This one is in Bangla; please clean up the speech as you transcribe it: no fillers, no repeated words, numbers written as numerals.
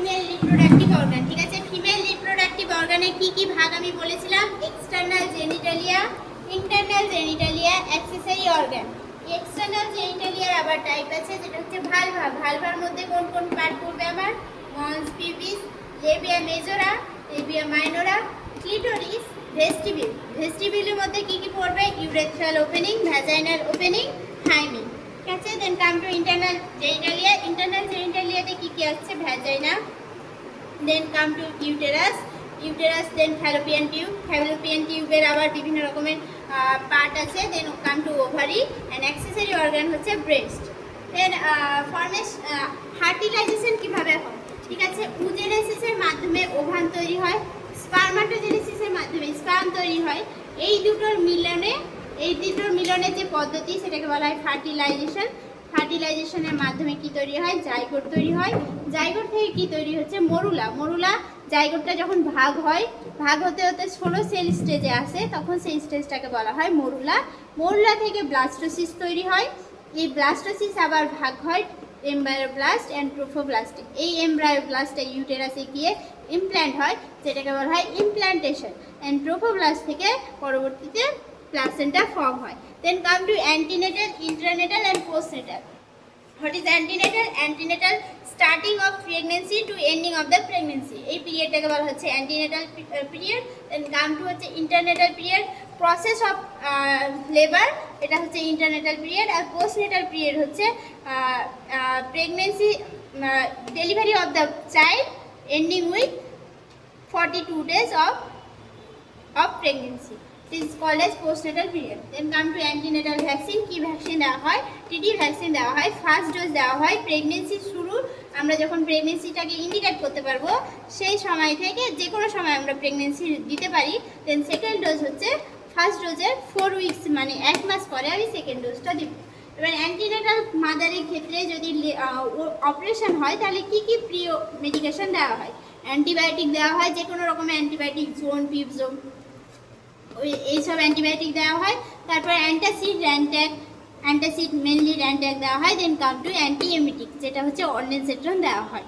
Female reproductive organ. ঠিক আছে, ফিমেল রিপ্রোডাক্টিভ অর্গানে কি কি ভাগ আমি বলেছিলাম? External genitalia, internal genitalia, accessory organ. এক্সটার্নাল জেনিটালিয়ার আবার টাইপ আছে, যেটা হচ্ছে ভালভা। ভালভার মধ্যে কোন কোন পার্ট পড়বে আমার? Mons, pubis, labia majora, labia minora, clitoris, vestibule. ভেস্টিবিউলের মধ্যে কি কি পড়বে? Urethral opening, vaginal opening, hymen. ঠিক আছে, then come to internal genitalia. Internal জেনিটালিয়াতে কি কি আসছে? Vagina, then come to uterus, uterus, then fallopian tube. Fallopian টিউবের আবার বিভিন্ন রকমের পার্ট আছে। Then come to ovary and accessory organ হচ্ছে ব্রেস্ট। দেন ফার্টিলাইজেশন কিভাবে হয়? ঠিক আছে, উজেনেসিসের মাধ্যমে ওভান তৈরি হয়, স্পার্মাটোজেনেসিসের মাধ্যমে স্পার্ম তৈরি হয়। এই দুটোর মিলনে যে পদ্ধতি সেটাকে বলা হয় ফার্টিলাইজেশন। ফার্টিলাইজেশনের মাধ্যমে কি তৈরি হয়? জাইগোট তৈরি হয়। জাইগোট থেকে কি তৈরি হচ্ছে? মরুলা। মরুলা জাইগোটটা যখন ভাগ হয়, ভাগ হতে হতে 16 সেল স্টেজে আসে, তখন সেই স্টেজটাকে বলা হয় মরুলা। মরুলা থেকে ব্লাস্টোসিস তৈরি হয়। এই ব্লাস্টোসিস আবার ভাগ হয় এমব্রায়োব্লাস্ট অ্যান্ড ট্রোফোব্লাস্টে। এই এমব্রায়োব্লাস্টে ইউটেরাসে গিয়ে ইমপ্ল্যান্ট হয়, যেটাকে বলা হয় ইমপ্ল্যান্টেশন। অ্যান্ড ট্রোফোব্লাস্ট থেকে পরবর্তীতে প্লাসেন্টা ফর্ম হয়। Then come to antenatal, intranatal and postnatal. What is antenatal? Antenatal starting of pregnancy to ending of the pregnancy. এই পিরিয়ডটাকে বলা হচ্ছে antenatal period. Then come to হচ্ছে intranatal period, process of labour, এটা হচ্ছে ইন্টারনেটাল পিরিয়ড। আর পোস্টনেটাল পিরিয়ড হচ্ছে pregnancy, delivery of the child ending with 42 days of pregnancy. This is called as postnatal period. Then come to antenatal vaccine. কি ভ্যাকসিন দেওয়া হয়? টিটি ভ্যাকসিন দেওয়া হয়। ফার্স্ট ডোজ দেওয়া হয় প্রেগনেন্সি শুরু, আমরা যখন প্রেগনেন্সিটাকে ইন্ডিকেট করতে পারবো সেই সময় থেকে যে কোনো সময় আমরা প্রেগনেন্সি দিতে পারি। দেন সেকেন্ড ডোজ হচ্ছে ফার্স্ট ডোজের 4 উইকস, মানে 1 মাস পরে আমি সেকেন্ড ডোজটা দিব। এবার অ্যান্টিনেটাল মাদারের ক্ষেত্রে যদি অপারেশন হয় তাহলে কি কি প্রিয় মেডিকেশন দেওয়া হয়? অ্যান্টিবায়োটিক দেওয়া হয়, যে কোনো রকমের অ্যান্টিবায়োটিক, জোন, পিপজোন, এইসব অ্যান্টিবায়োটিক দেওয়া হয়। তারপর antacid, Rantac, antacid mainly Rantac দেওয়া হয়। দেন কাম টু অ্যান্টিএমিটিক, যেটা হচ্ছে অর্নেনসেট্রন দেওয়া হয়।